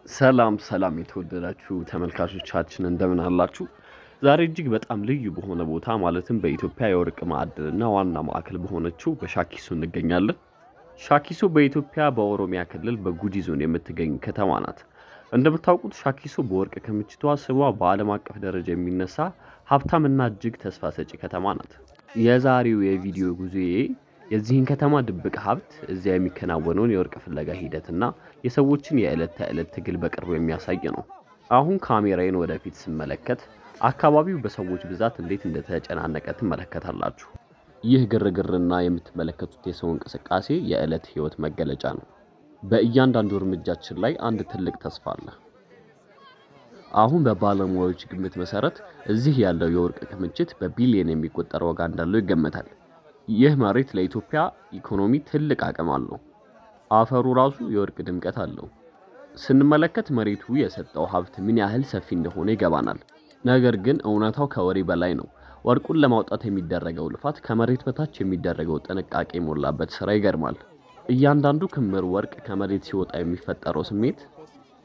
ሰላም የተወደዳችሁ ተመልካቾቻችን እንደምን አላችሁ? ዛሬ እጅግ በጣም ልዩ በሆነ ቦታ ማለትም በኢትዮጵያ የወርቅ ማዕድንና ዋና ማዕከል በሆነችው በሻኪሶ እንገኛለን። ሻኪሶ በኢትዮጵያ በኦሮሚያ ክልል በጉጂ ዞን የምትገኝ ከተማ ናት። እንደምታውቁት ሻኪሶ በወርቅ ክምችቷ ስሟ በዓለም አቀፍ ደረጃ የሚነሳ ሀብታምና እጅግ ተስፋ ሰጪ ከተማ ናት። የዛሬው የቪዲዮ ጉዞዬ የዚህን ከተማ ድብቅ ሀብት፣ እዚያ የሚከናወነውን የወርቅ ፍለጋ ሂደትና የሰዎችን የዕለት ተዕለት ትግል በቅርቡ የሚያሳይ ነው። አሁን ካሜራዬን ወደፊት ስመለከት አካባቢው በሰዎች ብዛት እንዴት እንደተጨናነቀ ትመለከታላችሁ። ይህ ግርግርና የምትመለከቱት የሰው እንቅስቃሴ የዕለት ህይወት መገለጫ ነው። በእያንዳንዱ እርምጃችን ላይ አንድ ትልቅ ተስፋ አለ። አሁን በባለሙያዎች ግምት መሰረት እዚህ ያለው የወርቅ ክምችት በቢሊየን የሚቆጠር ዋጋ እንዳለው ይገመታል። ይህ መሬት ለኢትዮጵያ ኢኮኖሚ ትልቅ አቅም አለው። አፈሩ ራሱ የወርቅ ድምቀት አለው። ስንመለከት መሬቱ የሰጠው ሀብት ምን ያህል ሰፊ እንደሆነ ይገባናል። ነገር ግን እውነታው ከወሬ በላይ ነው። ወርቁን ለማውጣት የሚደረገው ልፋት፣ ከመሬት በታች የሚደረገው ጥንቃቄ የሞላበት ስራ ይገርማል። እያንዳንዱ ክምር ወርቅ ከመሬት ሲወጣ የሚፈጠረው ስሜት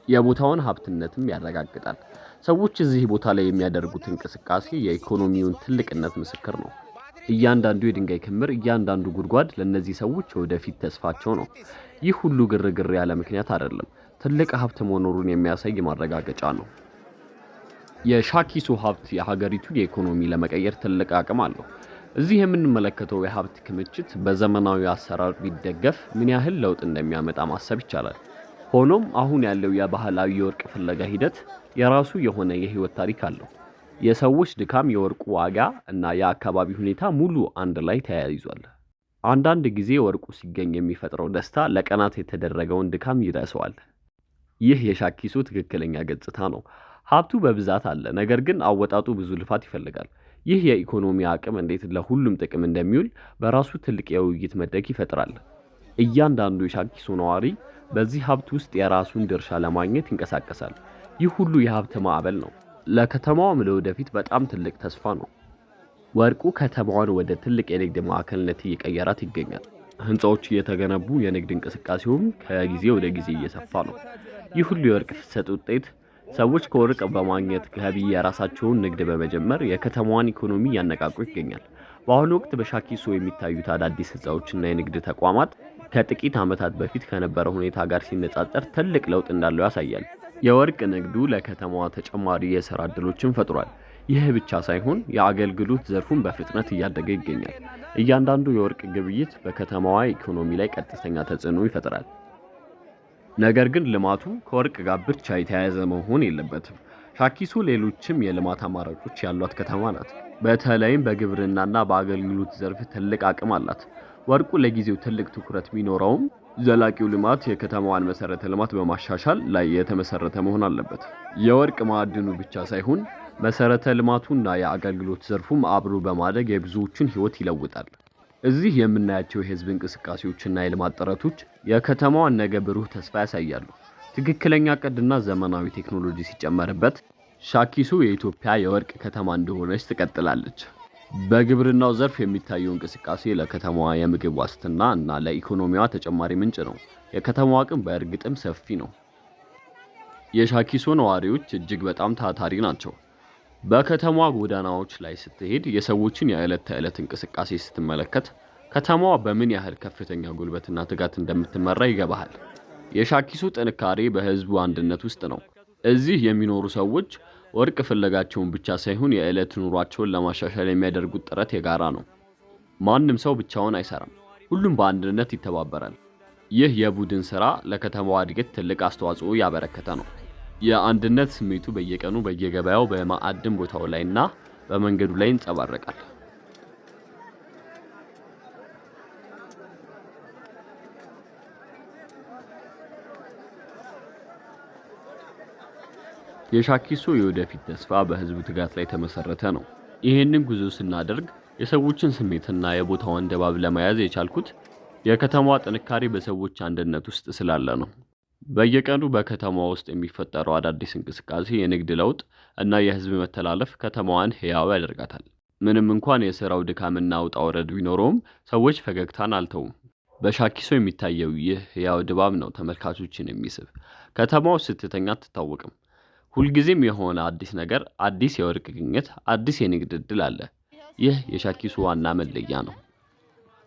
የቦታውን ሀብትነትም ያረጋግጣል። ሰዎች እዚህ ቦታ ላይ የሚያደርጉት እንቅስቃሴ የኢኮኖሚውን ትልቅነት ምስክር ነው። እያንዳንዱ የድንጋይ ክምር፣ እያንዳንዱ ጉድጓድ ለእነዚህ ሰዎች ወደፊት ተስፋቸው ነው። ይህ ሁሉ ግርግር ያለ ምክንያት አይደለም። ትልቅ ሀብት መኖሩን የሚያሳይ ማረጋገጫ ነው። የሻኪሶ ሀብት የሀገሪቱን የኢኮኖሚ ለመቀየር ትልቅ አቅም አለው። እዚህ የምንመለከተው የሀብት ክምችት በዘመናዊ አሰራር ቢደገፍ ምን ያህል ለውጥ እንደሚያመጣ ማሰብ ይቻላል። ሆኖም አሁን ያለው የባህላዊ የወርቅ ፍለጋ ሂደት የራሱ የሆነ የህይወት ታሪክ አለው። የሰዎች ድካም፣ የወርቁ ዋጋ እና የአካባቢ ሁኔታ ሙሉ አንድ ላይ ተያይዟል። አንዳንድ ጊዜ ወርቁ ሲገኝ የሚፈጥረው ደስታ ለቀናት የተደረገውን ድካም ይረሳዋል። ይህ የሻኪሶ ትክክለኛ ገጽታ ነው። ሀብቱ በብዛት አለ፣ ነገር ግን አወጣጡ ብዙ ልፋት ይፈልጋል። ይህ የኢኮኖሚ አቅም እንዴት ለሁሉም ጥቅም እንደሚውል በራሱ ትልቅ የውይይት መድረክ ይፈጥራል። እያንዳንዱ የሻኪሶ ነዋሪ በዚህ ሀብት ውስጥ የራሱን ድርሻ ለማግኘት ይንቀሳቀሳል። ይህ ሁሉ የሀብት ማዕበል ነው። ለከተማዋም ለወደፊት በጣም ትልቅ ተስፋ ነው። ወርቁ ከተማዋን ወደ ትልቅ የንግድ ማዕከልነት እየቀየራት ይገኛል። ህንፃዎች እየተገነቡ፣ የንግድ እንቅስቃሴውም ከጊዜ ወደ ጊዜ እየሰፋ ነው። ይህ ሁሉ የወርቅ ፍሰት ውጤት ሰዎች ከወርቅ በማግኘት ገቢ የራሳቸውን ንግድ በመጀመር የከተማዋን ኢኮኖሚ እያነቃቁ ይገኛል። በአሁኑ ወቅት በሻኪሶ የሚታዩት አዳዲስ ህንፃዎችና የንግድ ተቋማት ከጥቂት ዓመታት በፊት ከነበረው ሁኔታ ጋር ሲነጻጸር ትልቅ ለውጥ እንዳለው ያሳያል። የወርቅ ንግዱ ለከተማዋ ተጨማሪ የሥራ ዕድሎችን ፈጥሯል። ይህ ብቻ ሳይሆን የአገልግሎት ዘርፉን በፍጥነት እያደገ ይገኛል። እያንዳንዱ የወርቅ ግብይት በከተማዋ ኢኮኖሚ ላይ ቀጥተኛ ተጽዕኖ ይፈጥራል። ነገር ግን ልማቱ ከወርቅ ጋር ብቻ የተያያዘ መሆን የለበትም። ሻኪሶ ሌሎችም የልማት አማራጮች ያሏት ከተማ ናት። በተለይም በግብርናና በአገልግሎት ዘርፍ ትልቅ አቅም አላት። ወርቁ ለጊዜው ትልቅ ትኩረት ቢኖረውም ዘላቂው ልማት የከተማዋን መሰረተ ልማት በማሻሻል ላይ የተመሰረተ መሆን አለበት። የወርቅ ማዕድኑ ብቻ ሳይሆን መሰረተ ልማቱና የአገልግሎት ዘርፉም አብሮ በማደግ የብዙዎችን ህይወት ይለውጣል። እዚህ የምናያቸው የህዝብ እንቅስቃሴዎችና የልማት ጥረቶች የከተማዋን ነገ ብሩህ ተስፋ ያሳያሉ። ትክክለኛ ዕቅድና ዘመናዊ ቴክኖሎጂ ሲጨመርበት ሻኪሶ የኢትዮጵያ የወርቅ ከተማ እንደሆነች ትቀጥላለች። በግብርናው ዘርፍ የሚታየው እንቅስቃሴ ለከተማዋ የምግብ ዋስትና እና ለኢኮኖሚዋ ተጨማሪ ምንጭ ነው። የከተማዋ አቅም በእርግጥም ሰፊ ነው። የሻኪሶ ነዋሪዎች እጅግ በጣም ታታሪ ናቸው። በከተማዋ ጎዳናዎች ላይ ስትሄድ የሰዎችን የዕለት ተዕለት እንቅስቃሴ ስትመለከት ከተማዋ በምን ያህል ከፍተኛ ጉልበትና ትጋት እንደምትመራ ይገባሃል። የሻኪሶ ጥንካሬ በህዝቡ አንድነት ውስጥ ነው። እዚህ የሚኖሩ ሰዎች ወርቅ ፍለጋቸውን ብቻ ሳይሆን የዕለት ኑሯቸውን ለማሻሻል የሚያደርጉት ጥረት የጋራ ነው። ማንም ሰው ብቻውን አይሰራም፣ ሁሉም በአንድነት ይተባበራል። ይህ የቡድን ሥራ ለከተማዋ እድገት ትልቅ አስተዋጽኦ ያበረከተ ነው። የአንድነት ስሜቱ በየቀኑ በየገበያው፣ በማዕድን ቦታው ላይና በመንገዱ ላይ ይንጸባረቃል። የሻኪሶ የወደፊት ተስፋ በህዝቡ ትጋት ላይ ተመሰረተ ነው። ይህንን ጉዞ ስናደርግ የሰዎችን ስሜትና የቦታውን ድባብ ለመያዝ የቻልኩት የከተማዋ ጥንካሬ በሰዎች አንድነት ውስጥ ስላለ ነው። በየቀኑ በከተማዋ ውስጥ የሚፈጠረው አዳዲስ እንቅስቃሴ፣ የንግድ ለውጥ እና የህዝብ መተላለፍ ከተማዋን ህያው ያደርጋታል። ምንም እንኳን የሥራው ድካምና ውጣ ውረድ ቢኖረውም ሰዎች ፈገግታን አልተውም። በሻኪሶ የሚታየው ይህ ያው ድባብ ነው ተመልካቾችን የሚስብ። ከተማው ስትተኛ አትታወቅም። ሁልጊዜም የሆነ አዲስ ነገር፣ አዲስ የወርቅ ግኝት፣ አዲስ የንግድ ዕድል አለ። ይህ የሻኪሶ ዋና መለያ ነው።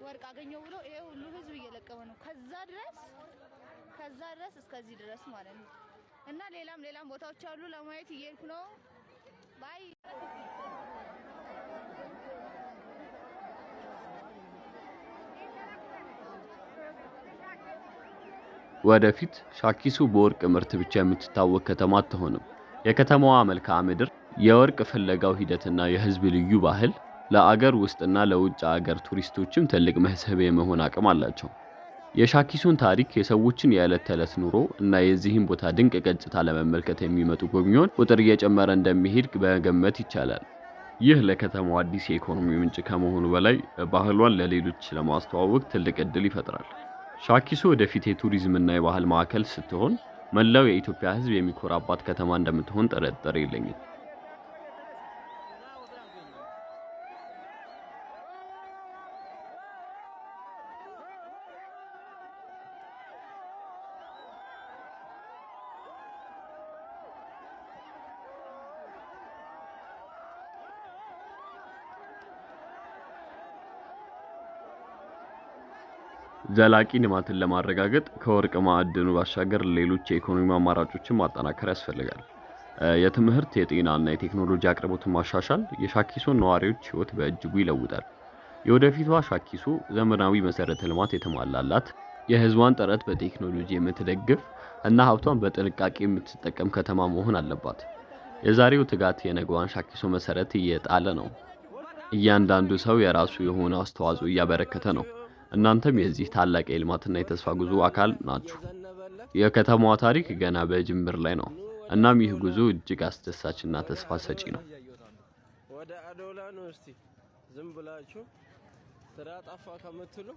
ወርቅ አገኘው ብሎ ይሄ ሁሉ ህዝብ እየለቀመ ነው። ከዛ ድረስ እስከዚህ ድረስ ማለት ነው። እና ሌላም ቦታዎች አሉ ለማየት እየሄድኩ ነው። ባይ ወደፊት ሻኪሶ በወርቅ ምርት ብቻ የምትታወቅ ከተማ አትሆንም። የከተማዋ መልክዓ ምድር፣ የወርቅ ፍለጋው ሂደትና የህዝብ ልዩ ባህል ለአገር ውስጥና ለውጭ አገር ቱሪስቶችም ትልቅ መስህብ የመሆን አቅም አላቸው። የሻኪሶን ታሪክ፣ የሰዎችን የዕለት ተዕለት ኑሮ እና የዚህን ቦታ ድንቅ ገጽታ ለመመልከት የሚመጡ ጎብኚዎች ቁጥር እየጨመረ እንደሚሄድ መገመት ይቻላል። ይህ ለከተማዋ አዲስ የኢኮኖሚ ምንጭ ከመሆኑ በላይ ባህሏን ለሌሎች ለማስተዋወቅ ትልቅ ዕድል ይፈጥራል። ሻኪሶ ወደፊት የቱሪዝምና የባህል ማዕከል ስትሆን መላው የኢትዮጵያ ሕዝብ የሚኮራባት ከተማ እንደምትሆን ጥርጥር የለኝም። ዘላቂ ልማትን ለማረጋገጥ ከወርቅ ማዕድኑ ባሻገር ሌሎች የኢኮኖሚ አማራጮችን ማጠናከር ያስፈልጋል። የትምህርት፣ የጤና እና የቴክኖሎጂ አቅርቦትን ማሻሻል የሻኪሶን ነዋሪዎች ሕይወት በእጅጉ ይለውጣል። የወደፊቷ ሻኪሶ ዘመናዊ መሰረተ ልማት የተሟላላት፣ የህዝቧን ጥረት በቴክኖሎጂ የምትደግፍ እና ሀብቷን በጥንቃቄ የምትጠቀም ከተማ መሆን አለባት። የዛሬው ትጋት የነገዋን ሻኪሶ መሰረት እየጣለ ነው። እያንዳንዱ ሰው የራሱ የሆነ አስተዋጽኦ እያበረከተ ነው። እናንተም የዚህ ታላቅ የልማትና የተስፋ ጉዞ አካል ናችሁ። የከተማዋ ታሪክ ገና በጅምር ላይ ነው። እናም ይህ ጉዞ እጅግ አስደሳችና ተስፋ ሰጪ ነው። ወደ አዶላ ነው። እስቲ ዝም ብላችሁ ስራ ጠፋ ከምትሉ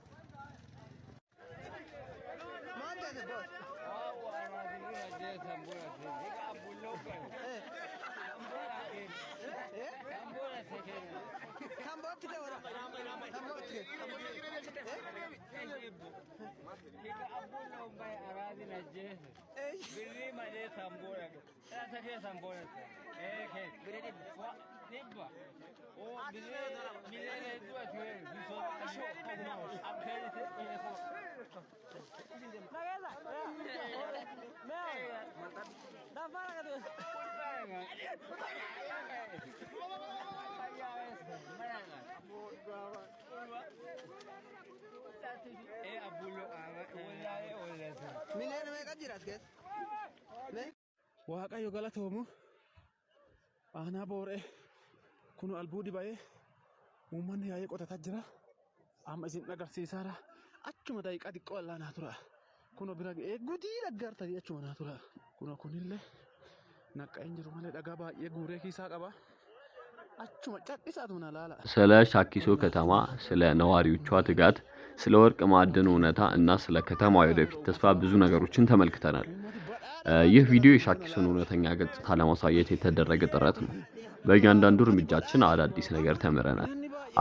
Waaqayyo galatoomu aanaa booree kun albuudi ba'ee uummanni yaa'ee qotataa jira. Amma isin agarsiisaara achuma daqiiqaa xiqqoo allaanaa tura. Kun bira ga'ee gudii dhaggaartanii achuma naa tura. Kunillee naqqa'een jiru malee dhagaa baay'ee guuree kiisaa qaba. achuma ጫጥሳት ሆነ ላላ ስለ ሻኪሶ ከተማ፣ ስለ ነዋሪዎቿ ትጋት፣ ስለ ወርቅ ማዕድን እውነታ እና ስለ ከተማዋ ወደፊት ተስፋ ብዙ ነገሮችን ተመልክተናል። ይህ ቪዲዮ የሻኪሶን እውነተኛ ገጽታ ለማሳየት የተደረገ ጥረት ነው። በእያንዳንዱ እርምጃችን አዳዲስ ነገር ተምረናል፣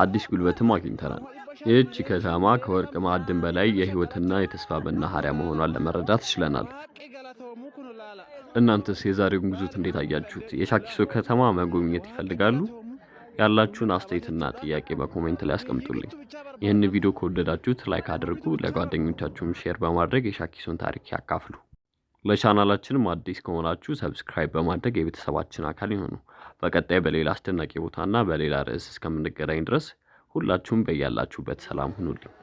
አዲስ ጉልበትም አግኝተናል። ይህች ከተማ ከወርቅ ማዕድን በላይ የህይወትና የተስፋ መናኸሪያ መሆኗን ለመረዳት ችለናል። እናንተስ የዛሬውን ጉዞት እንዴት አያችሁት? የሻኪሶ ከተማ መጎብኘት ይፈልጋሉ? ያላችሁን አስተያየትና ጥያቄ በኮሜንት ላይ አስቀምጡልኝ። ይህን ቪዲዮ ከወደዳችሁት ላይክ አድርጉ፣ ለጓደኞቻችሁም ሼር በማድረግ የሻኪሶን ታሪክ ያካፍሉ። ለቻናላችንም አዲስ ከሆናችሁ ሰብስክራይብ በማድረግ የቤተሰባችን አካል ይሁኑ። በቀጣይ በሌላ አስደናቂ ቦታና በሌላ ርዕስ እስከምንገናኝ ድረስ ሁላችሁም በያላችሁበት ሰላም ሁኑልኝ።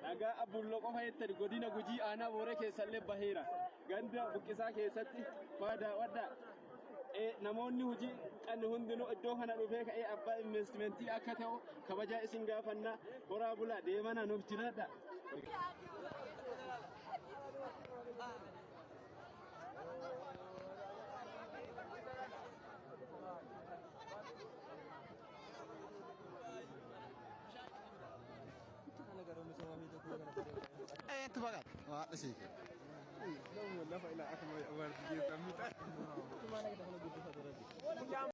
Nagaa Abbulloo qofa jettani godina Gujii aanaa Booree keessallee baheera. Ganda buqqisaa keessatti daawwadhaa. Namoonni hojii kan hundinuu iddoo kana dhufee ka'ee abbaa investimentii akka ta'u kabajaa isin gaafannaa. Horaa bulaa deemana nuuf jiradha. Tu bagat, wah, sih.